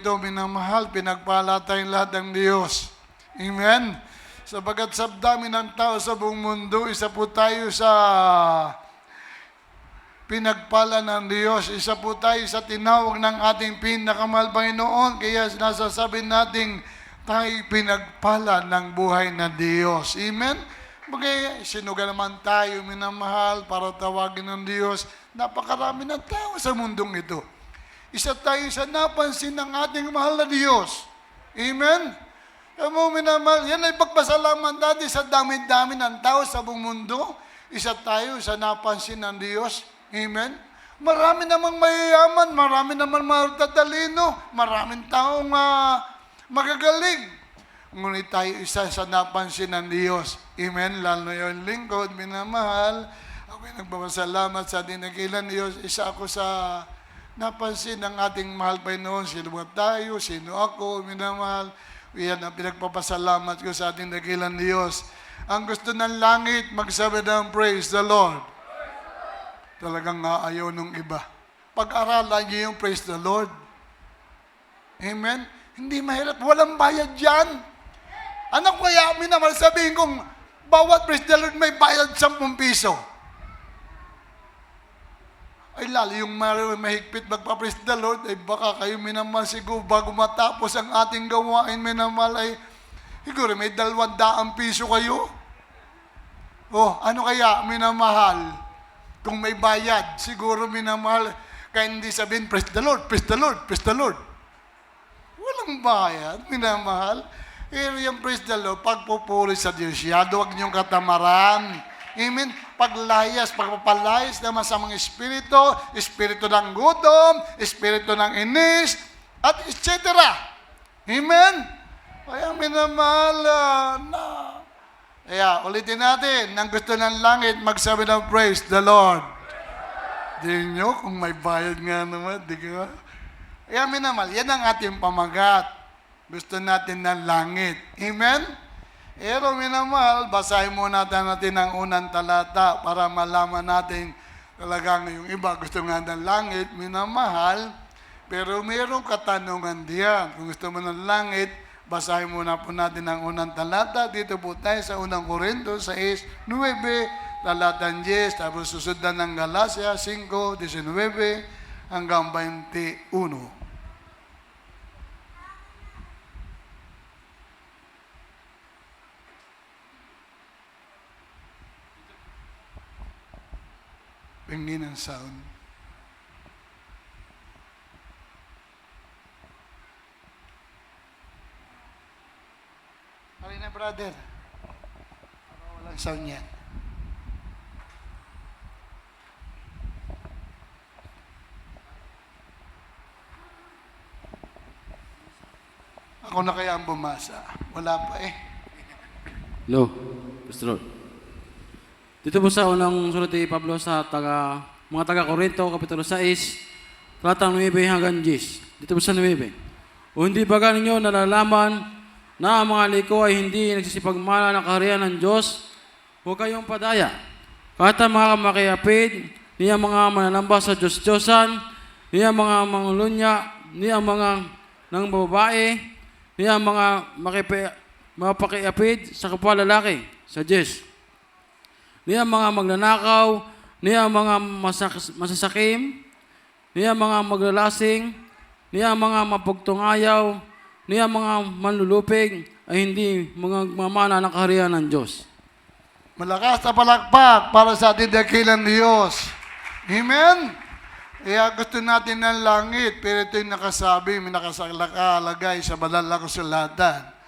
Ito, minamahal, pinagpala tayong lahat ng Diyos. Amen? Sabagat sa dami ng tao sa buong mundo, isa po tayo sa pinagpala ng Diyos. Isa po tayo sa tinawag ng ating pinakamahal Panginoon. Kaya nasasabi natin, tayo pinagpala ng buhay na Diyos. Amen? Bagay, sinuga naman tayo, minamahal, para tawagin ng Diyos. Napakarami ng tao sa mundong ito. Isa tayo sa napansin ng ating mahal na Diyos. Amen? Mo minamahal, yan ay pagpasalamat natin sa dami-dami ng tao sa buong mundo. Isa tayo sa napansin ng Diyos. Amen? Marami namang mayayaman, marami namang matatalino, maraming taong magagaling. Ngunit tayo isa sa napansin ng Diyos. Amen? Lalo yung lingkod, minamahal. Ako'y nagpapasalamat sa dinakilan Diyos. Isa ako sa napansin ng ating mahal Panginoon, sino ba tayo, sino ako, minamahal. Yan ang pinagpapasalamat ko sa ating dakilang Diyos. Ang gusto ng langit, magsabi ng praise the Lord. Talagang ayaw nung iba. Pag-aralan niyo yung praise the Lord. Amen? Hindi mahirap, walang bayad dyan. Ano kaya, minamahal, sabihin kong, bawat praise the Lord may bayad 10 piso. Ay lalo yung mahigpit magpa-praise the Lord, ay baka kayo minamahal siguro bago matapos ang ating gawain, minamahal ay siguro may 200 piso kayo. Oh, ano kaya minamahal? Kung may bayad, siguro minamahal, kaya hindi sabihin, praise the Lord, praise the Lord, praise the Lord. Walang bayad, minamahal. Pero yung praise the Lord, pagpupuri sa Diyos, huwag niyong katamaran. Amen? Paglayas, pagpapalayas ng masamang espiritu, espiritu ng gutom, espiritu ng inis, at etc. Amen? Kaya minamahal na. Kaya ulitin natin, nang gusto ng langit, magsabi ng praise the Lord. Di nyo, kung may bayad nga naman, di ka. Kaya minamahal, yan ang ating pamagat. Gusto natin ng langit. Amen? Pero minamahal, basahin muna natin ang unang talata para malaman natin talagang yung iba gusto nga ng langit, minamahal, pero mayroong katanungan diyan. Kung gusto mo ng langit, basahin muna po natin ang unang talata. Dito po tayo sa unang Korinto 6:9, talatang 10, tapos susundan ng Galacia 5:19 hanggang 21. Pingin ang sound. Halina, brother. Walang sound yan. Ako na kaya ang bumasa. Wala pa eh. Hello, Pastor Lord. Dito po sa unang sulat ni Pablo sa mga taga-Korinto, Kapitulo 6, talatang 9 hanggang 10. Dito po sa 9. O hindi ba ninyo nalalaman na ang mga liko ay hindi nagsisipagmana ng kaharian ng Diyos? Huwag kayong padaya. Kahit ang mga makiapid, niya mga mananamba sa Diyos-Diyosan, niya mga mangulunya, niya mga nang babae, niya mga mapakiapid sa kapwa lalaki, sa Diyos. Niya mga magnanakaw, niya mga masasakim, niya mga maglalasing, niya mga mapagtungayaw, niya mga manlulupig, ay hindi mga mamana ng kaharian ng Diyos. Malakas na palakpak para sa ating dakilang Diyos. Amen? Kaya gusto natin ng langit, pero ito yung nakasabi, may nakasalagay sa banal na kasulatan.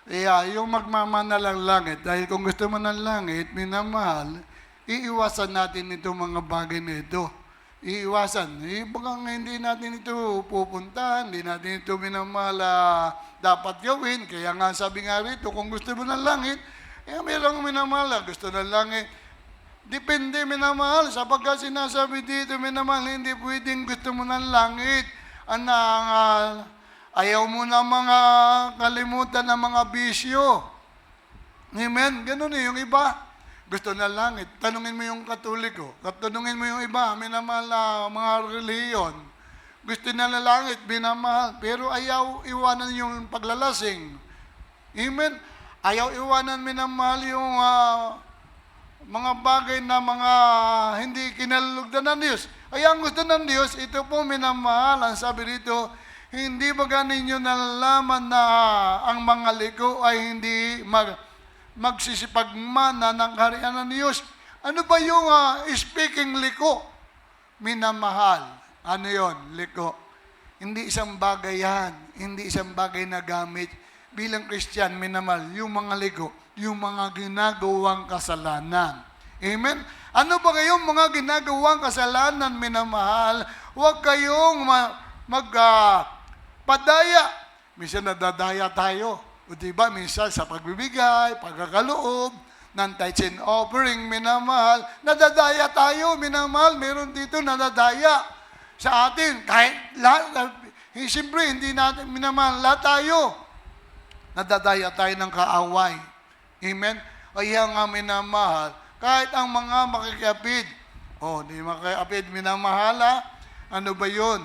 Kaya yung magmamana lang langit, dahil kung gusto mo ng langit, minamahal, iiwasan natin itong mga bagay na ito. Iiwasan. Bagang hindi natin ito pupuntahan, hindi natin ito minamahal dapat gawin. Kaya nga sabi nga rito, kung gusto mo ng langit, mayroong minamahal, gusto ng langit. Depende minamahal, sapagkat sinasabi dito minamahal, hindi pwedeng gusto mo ng langit. Ayaw mo na mga kalimutan ng mga bisyo. Amen? Ganun yung iba. Gusto na langit. Tanungin mo yung Katoliko. Tanungin mo yung iba. Minamahal na mga reliyon. Gusto na langit, minamahal. Pero ayaw iwanan yung paglalasing. Amen? Ayaw iwanan, minamahal, yung mga bagay na mga hindi kinalulugdan ng Diyos. Ay ang gusto ng Diyos, ito po minamahal. Ang sabi dito, hindi ba ninyo nalalaman na ang mga liko ay hindi magsisipagmana ng kaharian ng Diyos? Ano ba yung speaking liko? Minamahal. Ano yon? Liko. Hindi isang bagay yan. Hindi isang bagay na gamit. Bilang Christian, minamahal, yung mga liko, yung mga ginagawang kasalanan. Amen? Ano ba kayong mga ginagawang kasalanan, minamahal? Huwag kayong padaya. Minsan nadadaya tayo. O diba, minsan sa pagbibigay, pagkakaloob, ng tithes and offering, minamahal, nadadaya tayo, minamahal. Meron dito nadadaya sa atin. Kahit lahat, siyempre, hindi natin, minamahal, lahat tayo. Nadadaya tayo ng kaaway. Amen? Kaya nga, minamahal, kahit ang mga makikiapid, di makikiapid, minamahal, ano ba yun?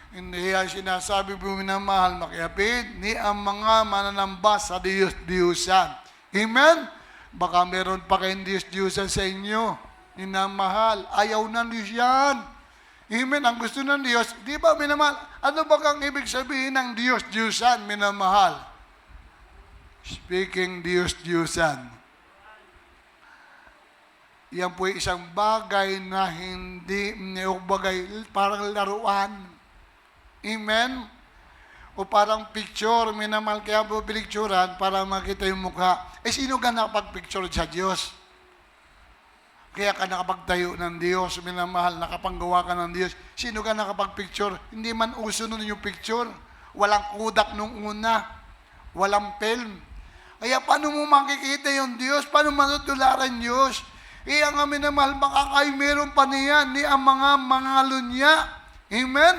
Hindi sinasabi po, minamahal, makiapid, ni ang mga mananamba sa Diyos-Diyusan. Amen? Baka meron pa kayong Diyos-Diyusan sa inyo. Minamahal, ayaw ng Diyos yan. Amen? Ang gusto ng Diyos, di ba, minamahal, ano ba kang ibig sabihin ng Diyos-Diyusan, minamahal? Speaking Diyos-Diyusan. Yan po isang bagay na hindi, bagay, parang laruan. Amen? O parang picture, minamahal, kaya po pinicturan para makita yung mukha. Sino ka nakapag-picture sa Diyos? Kaya ka nakapagtayo ng Diyos, minamahal, nakapanggawa ka ng Diyos. Sino ka nakapag-picture? Hindi man uso nun yung picture. Walang Kodak nung una. Walang film. Kaya paano mo makikita yung Diyos? Paano matutularan Diyos? Ang amin na mahal, makakay meron pa niyan ni ang mga mangalunya. Amen?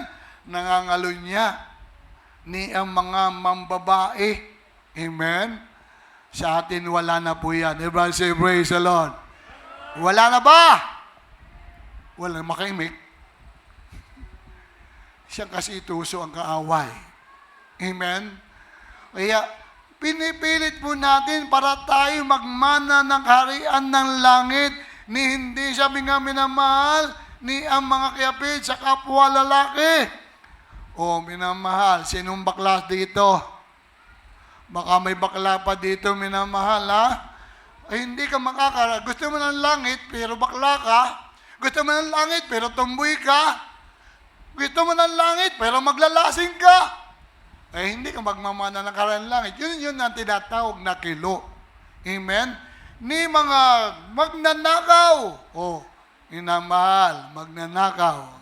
Nangangalunya. Ni ang mga mambabae. Amen? Sa atin, wala na po yan. Everyone say, praise the Lord. Wala na ba? Wala na makaimik. Siya kasi ituso ang kaaway. Amen? Kaya, pinipilit po natin para tayo magmana ng kaharian ng langit ni hindi sabi nga minamahal ni ang mga kayapid sa kapwa lalaki. Minamahal, sinong bakla dito? Baka may bakla pa dito, minamahal, ha? Ay, hindi ka gusto mo ng langit, pero bakla ka. Gusto mo ng langit, pero tumboy ka. Gusto mo ng langit, pero maglalasing ka. Hindi ka magmamana ng kaharian ng langit. Yun ang tinatawag na kilo. Amen? Ni mga magnanakaw. Minamahal, magnanakaw.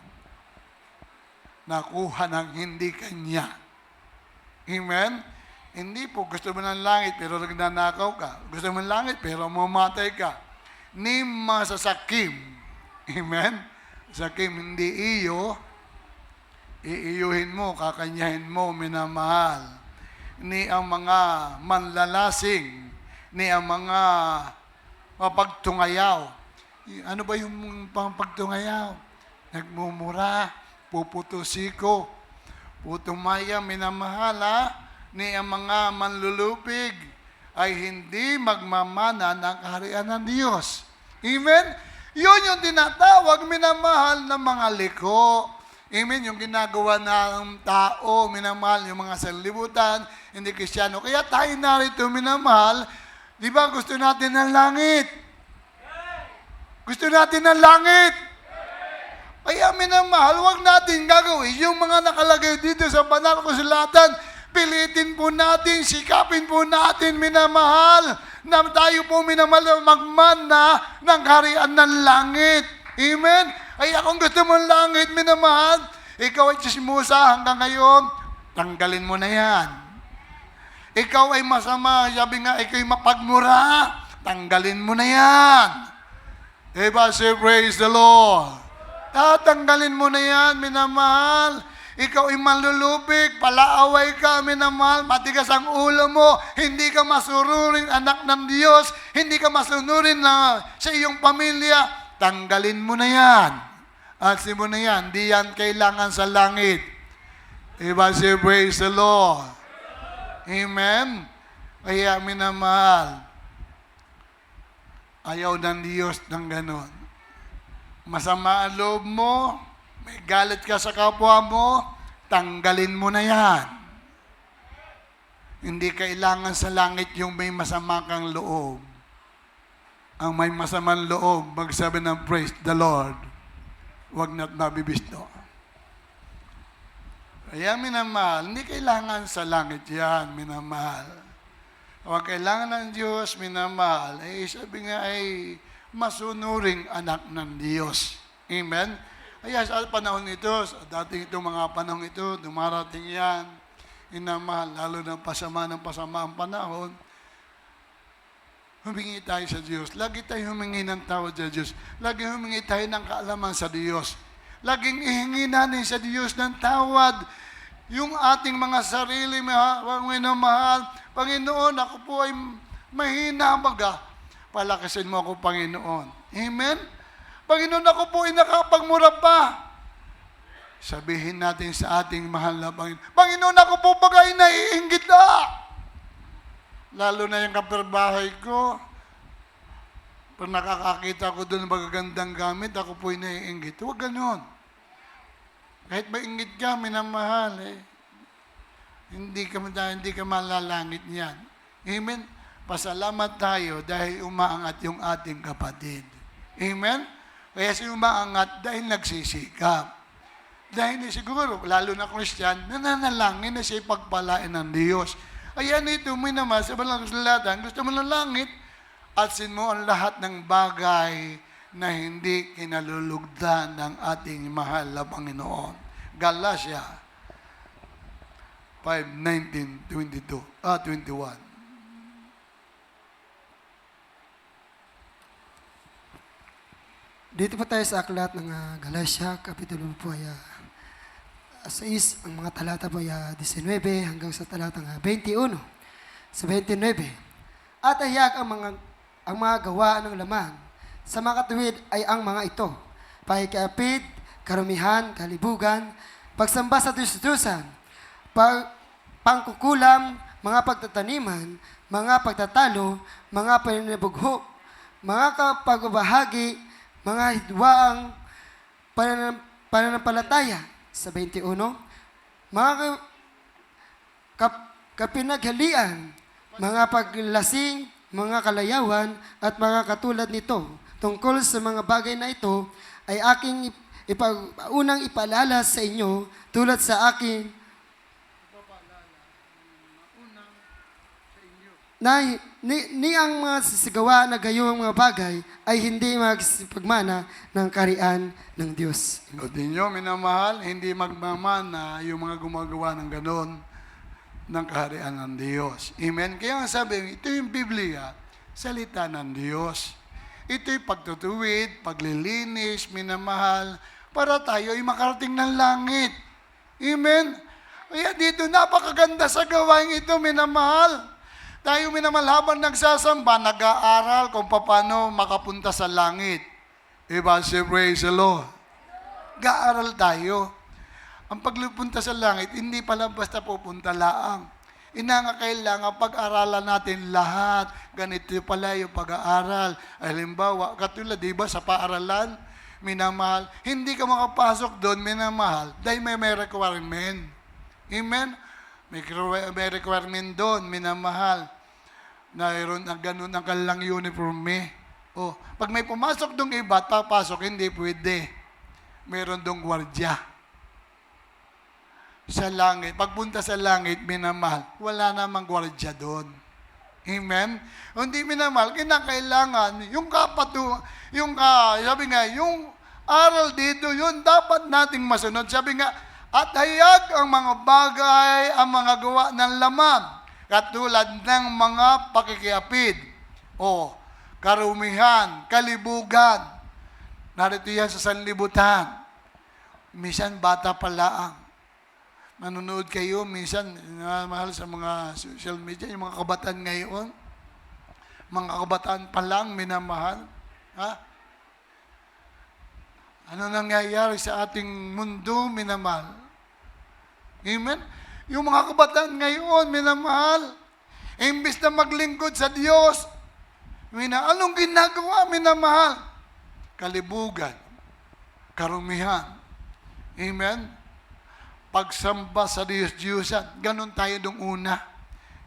Nakuha ng hindi kanya. Amen? Hindi po, gusto mo ng langit pero nagnanakaw ka. Gusto mo ng langit pero mamatay ka. Ni masasakim. Amen? Sakim, hindi iyo. Iiyuhin mo, kakanyahin mo, minamahal. Ni ang mga manlalasing. Ni ang mga mapagtungayaw. Ano ba yung pagtungayaw? Nagmumura, puputosiko, putumaya, minamahala, ni ang mga manlulupig ay hindi magmamana ng kaharian ng Diyos. Amen? Yun yung tinatawag, minamahal ng mga liko. Amen? Yung ginagawa ng tao, minamahal, yung mga sanlibutan, hindi Kristiyano. Kaya tayo narito, minamahal, di ba gusto natin ng langit? Gusto natin ng langit? Kaya minamahal, huwag natin gagawin yung mga nakalagay dito sa banal na kasulatan. Pilitin po natin, sikapin po natin, minamahal, na tayo po minamahal magmana ng kaharian ng langit. Amen? Ay kung gusto mo ng langit, minamahal, ikaw ay chismosa hanggang ngayon, tanggalin mo na yan. Ikaw ay masama, sabi nga, ikaw ay mapagmura, tanggalin mo na yan. Diba, say praise the Lord. Tatanggalin mo na yan, minamahal. Ikaw ay manlulupig, palaaway ka, minamahal, matigas ang ulo mo, hindi ka masunurin anak ng Diyos, hindi ka masunurin na sa iyong pamilya, tanggalin mo na yan. Alisin mo na yan. Di yan kailangan sa langit. Diba? Say, praise the Lord. Amen? Kaya minamahal, ayaw ng Diyos ng ganon. Masama ang loob mo, may galit ka sa kapwa mo, tanggalin mo na yan. Hindi kailangan sa langit yung may masama kang loob. Ang may masamang loob, magsabi ng praise the Lord. Huwag na't mabibisto. Kaya minamahal, hindi kailangan sa langit yan, minamahal. Huwag kailangan ng Diyos, minamahal, sabi nga ay masunuring anak ng Diyos. Amen? Kaya sa panahon ito, sa dating itong mga panahon ito, dumarating yan, minamahal, lalo ng pasama ang panahon, humingi tayo sa Diyos. Lagi tayo humingi ng tawad sa Diyos. Lagi humingi tayo ng kaalaman sa Diyos. Laging ihingi natin sa Diyos ng tawad yung ating mga sarili, minamahal. Panginoon, ako po ay mahina baga. Palakasin mo ako, Panginoon. Amen? Panginoon, ako po ay nakapagmura pa. Sabihin natin sa ating mahal na Panginoon, Panginoon, ako po bagay naiinggit na. Lalo na yung kapirbahay ko. Pag nakakakita ko doon ng magagandang gamit, ako po'y naiinggit. Huwag ganon. Kahit mainggit ka, minamahal, hindi ka malalangit niyan. Amen? Pasalamat tayo dahil umaangat yung ating kapatid. Amen? Kaya siya umaangat dahil nagsisikap. Dahil siguro, lalo na Christian, nananalangin na siya pagpalain ng Diyos. Ayan ito, minamahal, sa balang kasulatan, gusto mo ng langit, atsin mo ang lahat ng bagay na hindi kinalulugdan ng ating mahal na Panginoon. Galatia 5:19-21. Dito po tayo sa aklat ng Galatia, Kapitulo po ay 6, ang mga talata po ay 19 hanggang sa talatang 21. Sa 29. At ahiyag ang mga gawa ng laman. Sa mga katuwid ay ang mga ito: pakikiapid, karumihan, kalibugan, pagsamba sa Diyos-Diyosan, pangkukulam, mga pagtataniman, mga pagtatalo, mga paninibugho, mga kapagbahagi, mga hidwaang pananampalataya. Sa 21, mga kapinaghalian, mga paglasing, mga kalayawan, at mga katulad nito. Tungkol sa mga bagay na ito, ay aking unang ipaalala sa inyo, tulad sa akin, na ni ang mga sisigawa na gayong mga bagay ay hindi magsipagmana ng karian ng Diyos. O ninyo, minamahal, hindi magmamana yung mga gumagawa ng ganon ng kaharian ng Diyos. Amen? Kaya nga sabi, ito yung Biblia, salita ng Diyos. Ito'y pagtutuwid, paglilinis, minamahal, para tayo ay makarating ng langit. Amen? Kaya dito, napakaganda sa gawain ito, minamahal. Tayo minamahal habang nagsasamba, nag-aaral kung paano makapunta sa langit. Diba? Say, praise the Lord. Gaaral tayo. Ang pagpunta sa langit, hindi pala basta pupunta laang. Kailangan pag-aralan natin lahat. Ganito pala yung pag-aaral. Halimbawa, katulad, diba, sa paaralan, minamahal, hindi ka makapasok doon, minamahal, dahil may requirement. Amen? May requirement doon, minamahal. Mayroon na ganun ang kanilang uniforme. Pag may pumasok dong iba at papasok, hindi pwede. Meron dong gwardya. Sa langit, pagpunta sa langit, minamahal, wala namang gwardya doon. Amen? Hindi minamahal, kinakailangan, sabi nga, yung aral dito, yun dapat nating masunod. Sabi nga, at hayag ang mga bagay, ang mga gawa ng laman, katulad ng mga pakikiapid, karumihan, kalibugan. Narito yan sa sanlibutan. Minsan, bata pa laang. Manunood kayo, minsan, mahal sa mga social media, yung mga kabataan ngayon, mga kabataan pa lang, minamahal. Ano nangyayari sa ating mundo, minamahal? Amen? Yung mga kabataan ngayon, minamahal, imbis na maglingkod sa Diyos, anong ginagawa, minamahal? Kalibugan, karumihan. Amen? Pagsamba sa Diyos-Diyosan, ganun tayo nung una.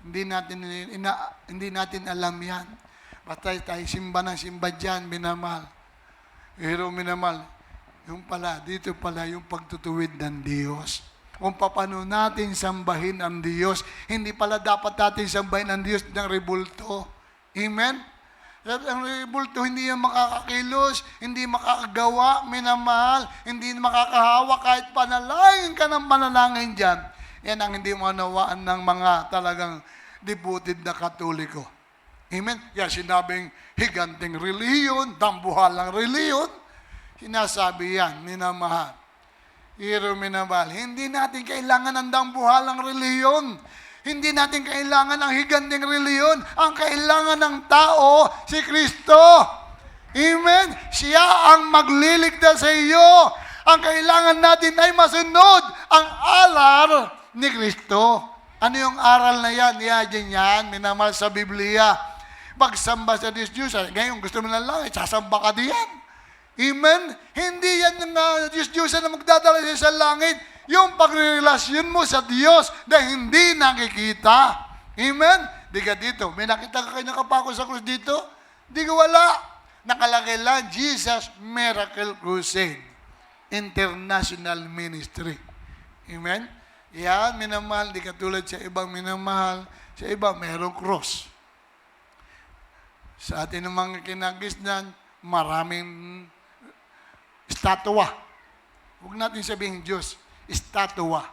Hindi natin alam yan. Basta tayo simba ng simba dyan, minamahal. Pero minamahal, yung pala, dito pala yung pagtutuwid ng Diyos. Kung paano natin sambahin ang Diyos, hindi pala dapat natin sambahin ang Diyos ng rebulto. Amen? Ang rebulto, hindi yan makakakilos, hindi makakagawa, minamahal, hindi makakahawa kahit panalangin ka ng panalangin dyan. Yan ang hindi manawaan ng mga talagang devoted na Katoliko. Amen? Kaya sinabing higanting reliyon, dambuhalang reliyon, sinasabi yan, minamahal. Pero minamahal, hindi natin kailangan ng dambuhalang reliyon. Hindi natin kailangan ng higanting reliyon. Ang kailangan ng tao, si Kristo. Amen? Siya ang magliligtas sa iyo. Ang kailangan natin ay masunod ang aral ni Kristo. Ano yung aral na yan? Yan, minamahal sa Biblia. Pagsamba sa Diyos. Ngayon, gusto mo na lang, sasamba ka diyan. Amen? Hindi yan ng Diyos na magdadala sa langit. Yung pagrelasyon mo sa Diyos na hindi nakikita. Amen? Di ka dito. May nakita ka kayo nakapako sa krus dito? Di ka wala. Nakalagay lang, Jesus Miracle Crusade. International Ministry. Amen? Yan, minamahal. Di katulad sa ibang minamahal. Sa iba, mayroong cross. Sa atin ng mga kinagisnan, maraming estatwa. Huwag natin sabihin Diyos, estatwa.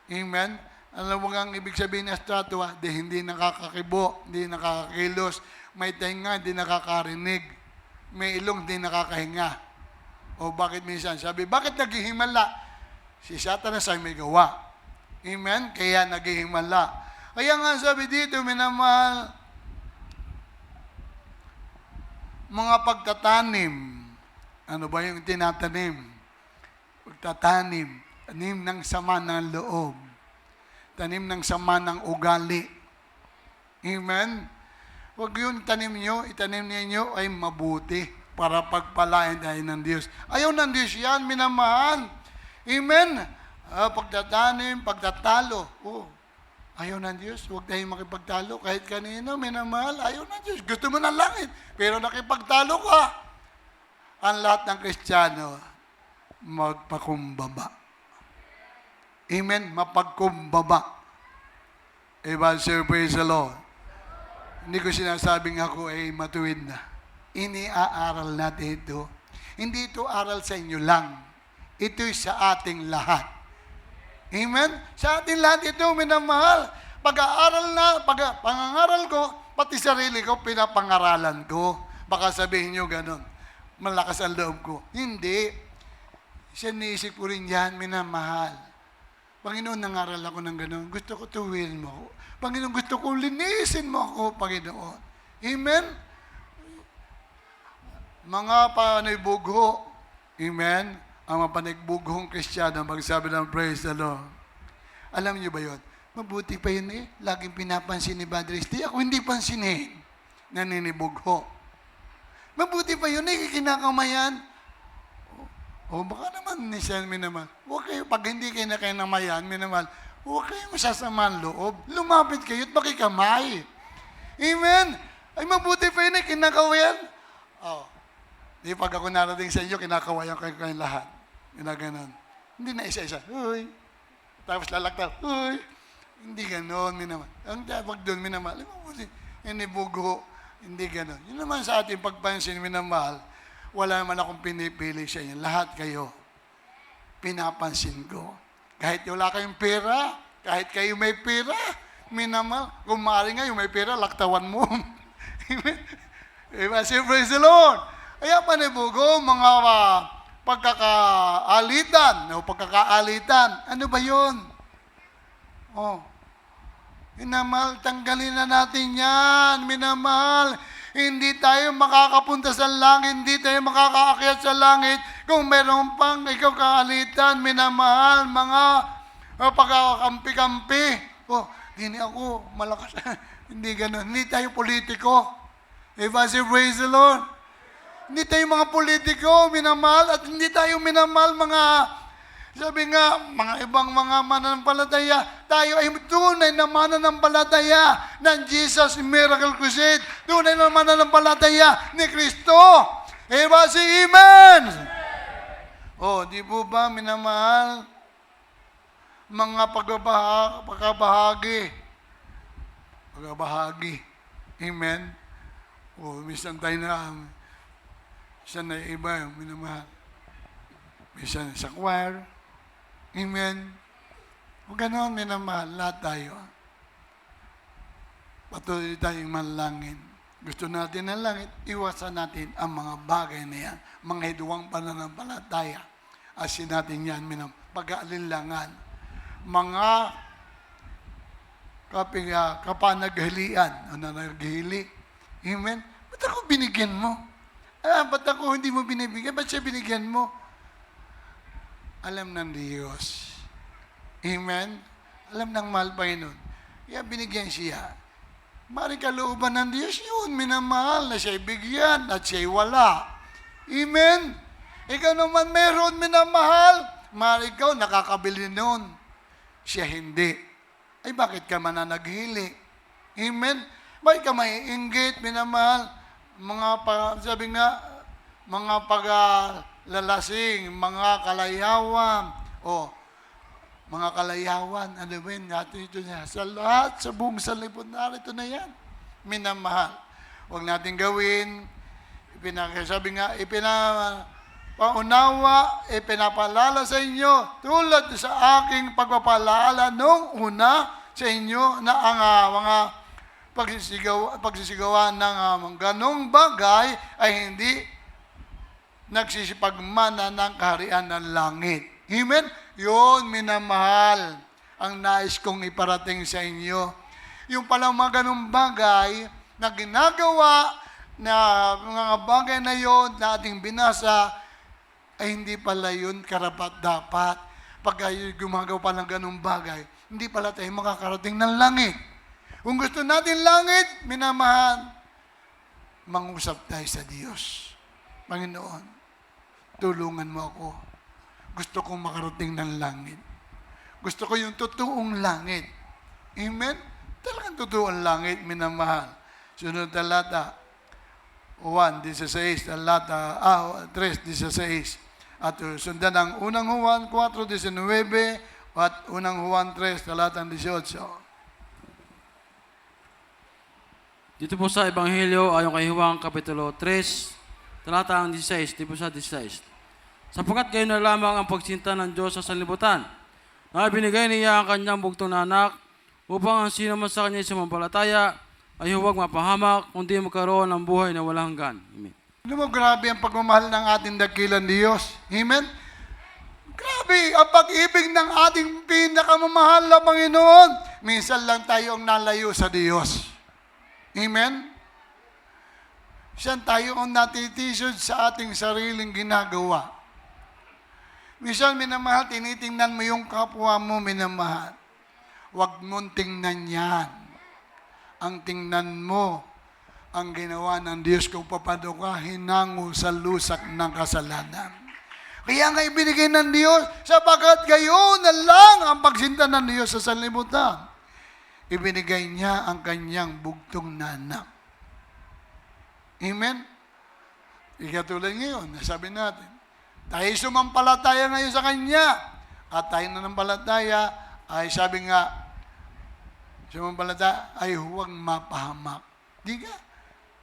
Amen? Alam mo nga ang ibig sabihin ng estatwa? Di hindi nakakakibo, hindi nakakakilos, may tenga, hindi nakakarinig, may ilong, hindi nakakahinga. O bakit minsan? Sabi, bakit naghihimala? Si Satanas ay may gawa. Amen? Kaya naghihimala. Kaya nga sabi dito, minamahal, mga pagtatanim. Ano ba yung tinatanim? Pagtatanim. Tanim ng sama ng loob. Tanim ng sama ng ugali. Amen? Huwag yun tanim nyo, itanim ninyo ay mabuti para pagpalain tayo ng Diyos. Ayaw ng Diyos yan, minamahal. Amen? Pagtatanim, pagtatalo. Ayaw ng Diyos, huwag tayong makipagtalo. Kahit kanino, minamahal, ayaw ng Diyos. Gusto mo ng langit, pero nakipagtalo ka. Ang lahat ng Kristiyano, magpakumbaba. Amen? Mapagkumbaba. Sir, praise the Lord. Hindi ko sinasabing ako ay matuwid na. Iniaaral natin ito. Hindi ito aral sa inyo lang. Ito'y sa ating lahat. Amen? Sa ating lahat ito, minamahal. Pangangaral ko, pati sarili ko, pinapangaralan ko. Baka sabihin nyo ganun. Malakas ang loob ko. Hindi. Siya niisip ko rin yan, minamahal. Panginoon, nangaral ako ng ganun. Gusto ko tuwin mo ako. Panginoon, gusto ko linisin mo ako, Panginoon. Amen? Mga panibugho. Amen? Ang mga panigbughong Kristiyano, magsabi ng praise the Lord. Alam niyo ba yun? Mabuti pa yun eh. Laging pinapansin ni Padre Steve. Ako hindi pansinin. Naninibugho. Mabuti pa yun eh. Kinakamayan. Baka naman nisan, minamahal. Huwag kayo, pag hindi kayo na kayo namayan, minamahal, huwag kayo masasamaan loob. Lumapit kayo at makikamay. Amen? Ay, mabuti pa yun eh. Kinakawayan. Di pag ako narating sa inyo, kinakawayan kayo kayong lahat. Ginaganon. Hindi na isa-isa. Uy. Tapos lalaktaw. Uy. Hindi ganon, minamahal. Ang dapat doon, minamahal. Inibugho. Hindi ganon. Yun naman sa ating pagpansin, minamahal, wala naman akong pinipili sa inyo. Lahat kayo, pinapansin ko. Kahit wala kayong pera, kahit kayo may pera, minamahal. Kung maaari nga, yung may pera, laktawan mo. Amen? Praise the Lord. Kaya panibugo, mga pagkakaalitan. Pagkakaalitan. Ano ba yun? Minamahal, tanggalin na natin yan. Minamahal, Hindi tayo makakapunta sa langit, hindi tayo makakaakyat sa langit kung meron pang ikaw kaalitan, minamahal, mga pagkakampi-kampi. Oh, hindi ako malakas. Hindi ganun. Hindi tayo politiko. Diba si praise the Lord? Hindi tayo mga politiko, minamahal, at hindi tayo minamahal mga, sabi nga, mga ibang mga mananampalataya. Tayo ay tunay na mananampalataya ng Jesus Miracle Crusade. Tunay na mananampalataya ni Kristo. Diba si Amen? Oh, di po ba minamahal? Mga pagkabahagi. Amen? O, minsan tayo na, minsan na iba yung minamahal. Minsan sa choir. Amen? O gano'n, minamahal. Lahat tayo. Patuloy tayong manlangin. Gusto natin ng langit, iwasan natin ang mga bagay na yan. Mga hiduwang pananampalataya. Asin natin yan, pag-aalinlangan. Mga kapanaghalian, naghihili. Amen? Ba't ako binigyan mo? Ba't ako hindi mo binibigyan? Ba't siya binigyan mo? Alam ng Diyos. Amen? Alam ng mahal Panginoon. Kaya binigyan siya. Maring kalooban ng Diyos yun, minamahal na siya'y bigyan at siya'y wala. Amen? Ikaw naman meron minamahal. Maring ikaw nakakabili noon. Siya hindi. Ay bakit ka mananaghili? Amen? Bakit ka maiinggit, minamahal? Sabi nga, mga paglalasing, mga kalayawan. O, mga kalayawan, ano ba yun? Ito niya. Sa lahat, sa buong salibon ito na yan. Minamahal. Huwag natin gawin. Sabi nga, paunawa, pinapalala sa inyo tulad sa aking pagpapalala nung una sa inyo na ang mga pagsisigawan ng ganong bagay ay hindi nagsisipagmana ng kaharian ng langit. Amen? Yun, minamahal, ang nais kong iparating sa inyo. Yung palang mga ganong bagay na ginagawa na mga bagay na yon na ating binasa, ay hindi pala yun karapat-dapat. Pag gumagawa pa ng ganung bagay, hindi pala tayo makakarating ng langit. Kung gusto natin langit, minamahal, mangusap tayo sa Diyos. Panginoon, tulungan mo ako. Gusto kong makarating ng langit. Gusto ko yung totoong langit. Amen? Talagang totoong langit, minamahal. Sunod talata, 1:16, talata 3:16. At sundan ang unang Juan 4:19 at unang Juan 3, talatang 18. Dito po sa Ebanghelyo, ayon kay Juan Kapitulo 3, talatang 16, dito po sa 16. Sapagkat kayo na lamang ang pagsinta ng Diyos sa sanlibutan, na binigay niya ang kanyang bugtong na anak, upang ang sino man sa kanya sumampalataya ay huwag mapahamak, kundi magkaroon ng buhay na walang hanggan. Amen. Ano mo, grabe ang pagmamahal ng ating dakilang Diyos. Amen? Grabe ang pag-ibig ng ating pinakamamahal na Panginoon. Minsan lang tayo ang nalayo sa Diyos. Amen? Minsan tayo ang natitisod sa ating sariling ginagawa. Minsan, minamahal, tinitingnan mo yung kapwa mo, minamahal. Huwag mong tingnan yan. Ang tingnan mo, ang ginawa ng Diyos kung papado ka hinango sa lusak ng kasalanan. Kaya nga ibinigay ng Diyos, sapagkat gayon na lang ang pagsinta ng Diyos sa sanlibutan. Ibinigay niya ang kanyang bugtong na anak. Amen? Ikatulad ngayon, nasabi natin, tayo sumampalataya ngayon sa Kanya. At tayo nanampalataya ay sabi nga, sumampalataya ay huwag mapahamak. Di ka?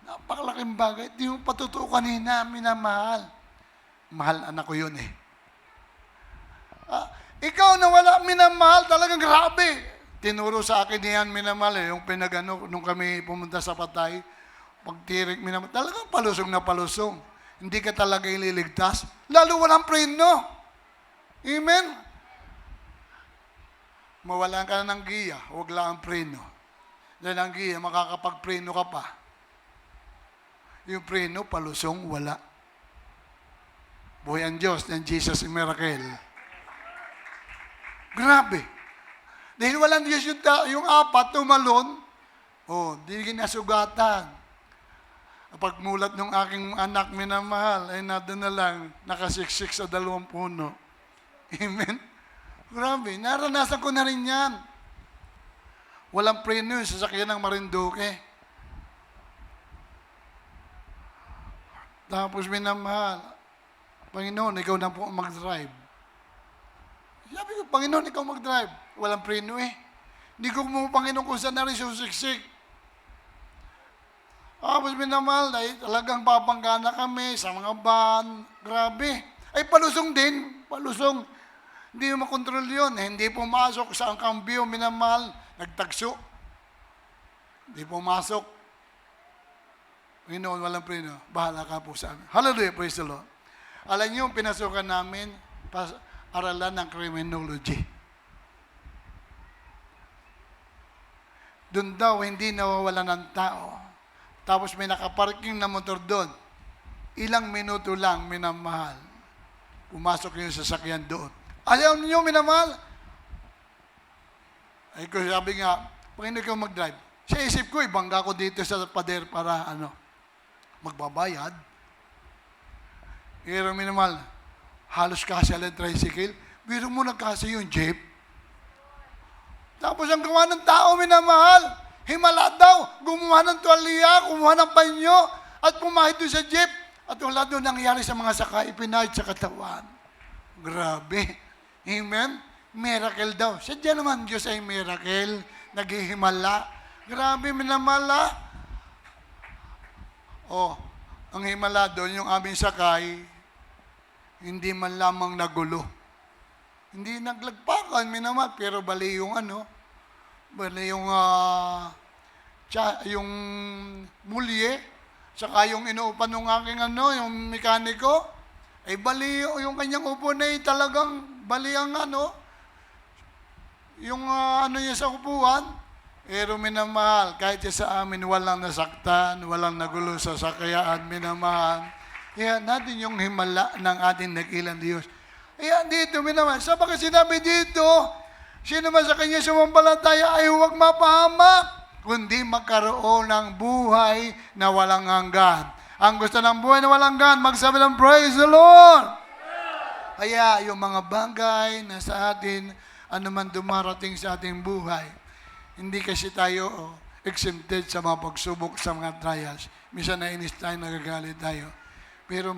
Napakalaking bagay. Di mo patutuo kanina, minamahal. Mahal anak ko yun eh. Ikaw na wala minamahal, talagang grabe. Tinuro sa akin yan minamahal eh. Yung pinagano, nung kami pumunta sa Patay, pagtirik minamahal, talagang palusong na palusong. Hindi ka talaga ililigtas. Lalo walang preno. Amen? Mawalan ka na ng giya, huwag lang ang preno. Dahil ang giya, makakapag-preno ka pa. Yung preno, palusong, wala. Buhay ang Diyos ng Jesus Miracle. Grabe. Dahil walang Diyos yung apat, tumalon, di ginasugatan. Pagmulat ng aking anak minamahal, ay nado na lang, nakasiksik sa 2 puno. Amen? Grabe, naranasan ko na rin yan. Walang preno yung sasakyan ng Marinduque. Tapos minamahal, Panginoon, ikaw na po ang mag-drive. Sabi ko, Panginoon, ikaw mag-drive. Walang preno eh. Hindi ko mo, Panginoon, kung saan na rin susiksik. Tapos minamahal, ay talagang papanggana kami sa mga van. Grabe. Ay, palusong din. Palusong. Hindi mo makontrol yun. Hindi pumasok sa ang kambyo, minamahal. Nagtagso. Hindi pumasok. Panginoon, walang preno. Bahala ka po sa amin. Hallelujah, praise the Lord. Alam niyo, pinasukan namin aralan ng criminology. Doon daw, hindi nawawala ng tao. Tapos may nakaparking na motor doon. Ilang minuto lang, minamahal. Pumasok yung sasakyan doon. Alam niyo, minamahal? Ay ko sabi nga, Panginoon ikaw mag-drive. Sa isip ko, ibangga ko dito sa pader para magbabayad. Pero minamahal, halos kasi alang tricycle. Biro mo na kasi yung jeep. Tapos ang gawa ng tao, minamahal, himala daw, gumawa ng tuwalya, kumuha ng panyo, at pumahid doon sa jeep. At wala doon nangyari sa mga sakay, pinahid sa katawan. Grabe. Amen? Miracle daw. Sadya naman Diyos ay miracle. Naghihimala. Grabe, minamala. Ang himala doon, yung aming sakay, hindi man lamang nagulo. Hindi naglagpakan, minamahal, pero bali yung bali yung yung mulye, saka yung inuupan ng aking yung mekaniko, ay bali yung kanyang upo na talagang bali ang yung niya sa upuan. Pero minamahal, kahit sa amin walang nasaktan, walang nagulo sa sakayaan, minamahal. Kaya natin yung himala ng ating dakilang Diyos. Kaya dito, minamahal, sabi sinabi dito, sino man sa kanya sumampalataya ay huwag mapahamak, kundi magkaroon ng buhay na walang hanggan. Ang gusto ng buhay na walang hanggan, magsabi ng praise the Lord! Kaya yung mga bagay na sa atin, anuman dumarating sa ating buhay, hindi kasi tayo exempted sa mga pagsubok, sa mga trials. Minsan nainis tayo, nagagalit tayo. Pero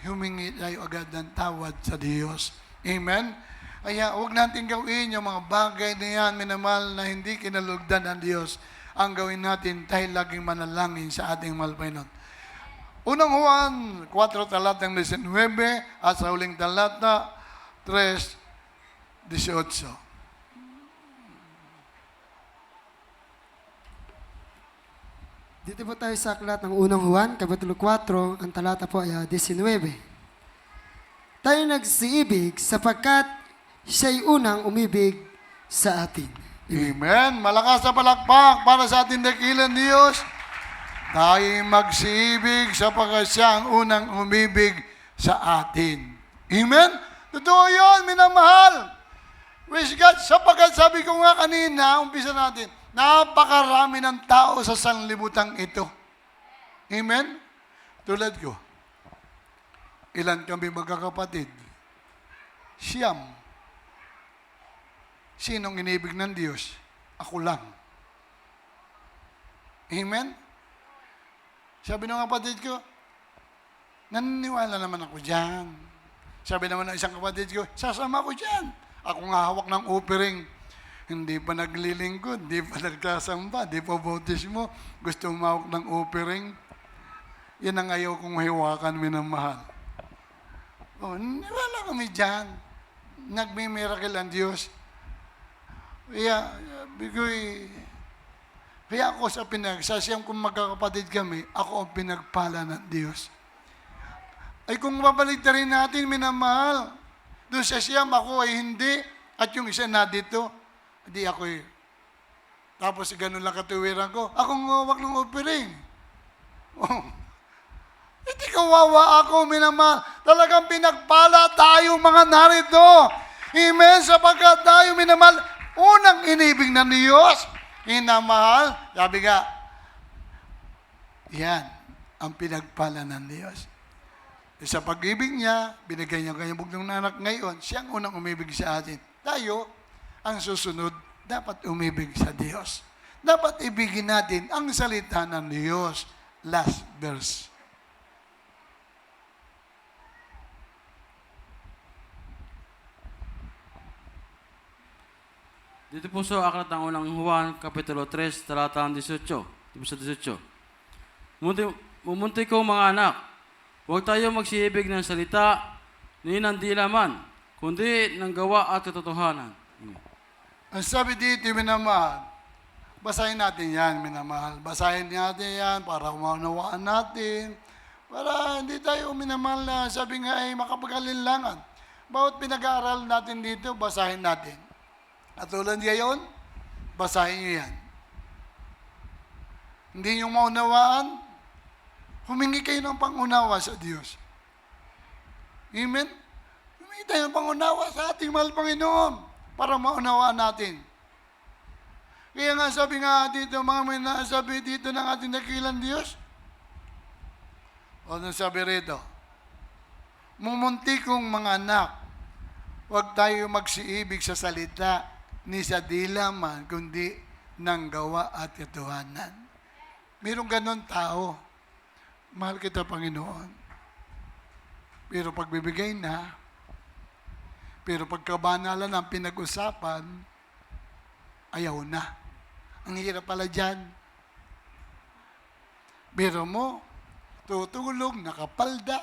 humingi tayo agad ng tawad sa Diyos. Amen? Kaya huwag natin gawin yung mga bagay na yan, minamahal, na hindi kinalugdan ng Diyos. Ang gawin natin dahil laging manalangin sa ating mahal Panginoon. Unang Juan 4, talatang 19, at sa huling talata, 3:18. Dito po tayo sa aklat ng unang Juan, Kapitulo 4, ang talata po ay 19. Tayo nagsiibig sapagkat siya'y unang umibig sa atin. Amen. Malakas na palakpak para sa ating dakilang Diyos. Tayo magsiibig sapagkat siya ang unang umibig sa atin. Amen? Totoo yun, minamahal. Praise God, sapagkat sabi ko nga kanina, umpisa natin, napakarami ng tao sa sanlibutan ito. Amen? Tulad ko, ilan kami magkakapatid? Siyam. Sinong inibig ng Diyos? Ako lang. Amen? Sabi ng kapatid ko, naniniwala naman ako dyan. Sabi naman ng isang kapatid ko, sasama ko dyan. Ako nga hawak ng offering. Hindi pa naglilingkod, hindi pa nagkasamba, hindi pa bautismo. Gusto mahawak ng offering. Yan ang ayaw kong hiwakan, minamahal. Niwala kami dyan. Nagmimiracle ang Diyos. Kaya ako sa sasiyam kung magkakapatid kami, ako ang pinagpala ng Diyos. Ay kung babalik na rin natin, minamahal, doon sa siyam ako ay hindi, at yung isa na dito, hindi ako Tapos ganun lang katuwiran ko, akong huwag ng offering. Hindi kawawa ako, minamahal. Talagang pinagpala tayo mga narito. Amen, sapagkat tayo minamahal. Unang inibig ng Diyos, inamahal. Sabi nga, yan ang pinagpala ng Diyos. Sa pag-ibig niya, binigay niya ang kanyang bugnong na anak ngayon, siya ang unang umibig sa atin. Tayo, ang susunod, dapat umibig sa Diyos. Dapat ibigin natin ang salita ng Diyos. Last verse. Dito po sa aklat ng unang Juan, Kapitulo 3, talatang 18. Dito po sa 18. Mumunti ko mga anak, huwag tayo magsiibig ng salita ni ng dilaman, kundi ng gawa at katotohanan. Ang sabi dito, minamahal, basahin natin yan, minamahal. Basahin natin yan para maunawaan natin, para hindi tayo minamahal na sabi nga ay makapag-alinlangan. Bawat pinag-aaral natin dito, basahin natin. At tulad ngayon, basahin niyo yan. Hindi niyo maunawaan, humingi kayo ng pangunawa sa Diyos. Amen? Humingi tayo ng pangunawa sa ating mahal Panginoon para maunawaan natin. Kaya nga sabi nga dito, mga may nasabi dito ng ating dakilang Diyos. O nang sabi rito, mumunti kong mga anak, huwag tayo magsiibig sa salita ni sa dilaman, kundi ng gawa at katotohanan. Mayroong ganon tao. Mahal kita, Panginoon. Pero pagbibigay na, pero pagkabanalan ang pinag-usapan, ayaw na. Ang hirap pala dyan. Pero mo, tutulog, nakapalda,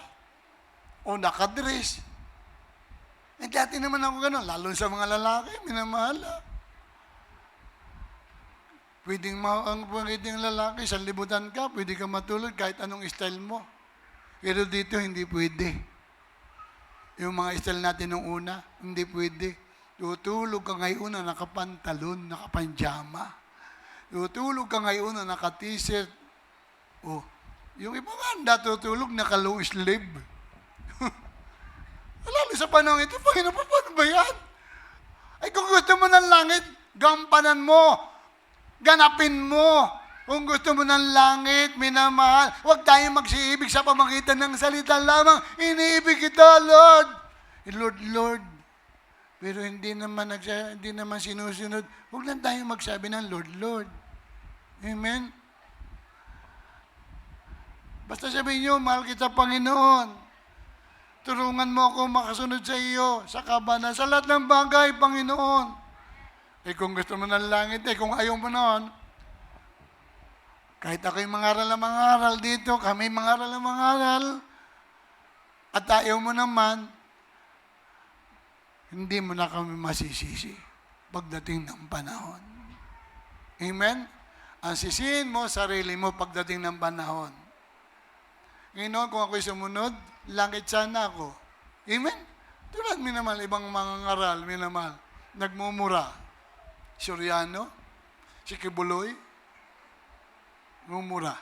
o nakadress. Eh, dati naman ako gano'n, lalo sa mga lalaki, minamahal. Pwedeng lalaki, sa libutan ka, pwede ka matulog kahit anong style mo. Pero dito, hindi pwede. Yung mga style natin nung una, hindi pwede. Tutulog ka ngayon na nakapantalon, nakapanjama. Tutulog ka ngayon na naka-t-shirt. Oh, yung iba nga, tutulog naka-low sleeve. Lalo sa panahon ito, Panginoon, paano ba yan? Ay, kung gusto mo ng langit, gampanan mo. Ganapin mo. Kung gusto mo ng langit, minamahal, huwag tayong magsiibig sa pamagitan ng salita lamang. Iniibig kita, Lord. Lord, Lord. Pero hindi naman sinusunod. Huwag lang tayong magsabi ng Lord, Lord. Amen? Basta sabihin nyo, mahal kita, Panginoon. Tulungan mo ako makasunod sa iyo, sa kabana, sa lahat ng bagay, Panginoon. Eh kung gusto mo ng langit, kung ayaw mo noon, kahit ako'y mangaral dito, kami mangaral, at ayaw mo naman, hindi mo na kami masisisi pagdating ng panahon. Amen? Ang sisihin mo, sarili mo pagdating ng panahon. Ngayon, kung ako'y sumunod, langit sana ako. Amen? Tulad minamahal, ibang mga ngaral, minamahal, nagmumura. Soriano, si Kibuloy, mumura.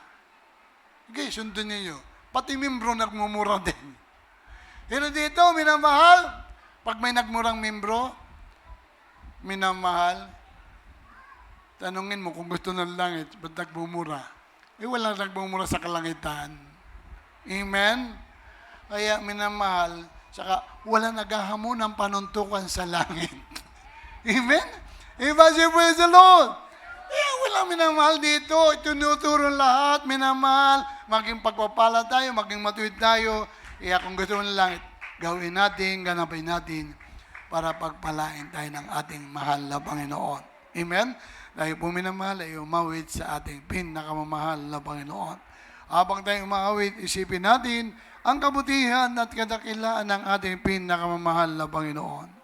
Okay, sundin niyo. Pati membro nagmumura din. Pero dito, minamahal, pag may nagmurang membro, minamahal, tanungin mo kung gusto ng langit, ba't nagmumura? Eh, walang nagmumura sa kalangitan. Amen? Kaya minamahal, saka wala naghahamon ng panuntukan sa langit. Amen? Praise the Lord. Wala minamahal dito. Tinuturo lahat, minamahal. Maging pagpapala tayo, maging matuwid tayo. Kung gusto mo ng langit, gawin natin, ganapin natin para pagpalain tayo ng ating mahal na Panginoon. Amen? Dahil po minamahal ay umawit sa ating pinakamamahal na Panginoon. Habang tayo umawit, isipin natin ang kabutihan at kadakilaan ng ating pinakamamahal na Panginoon.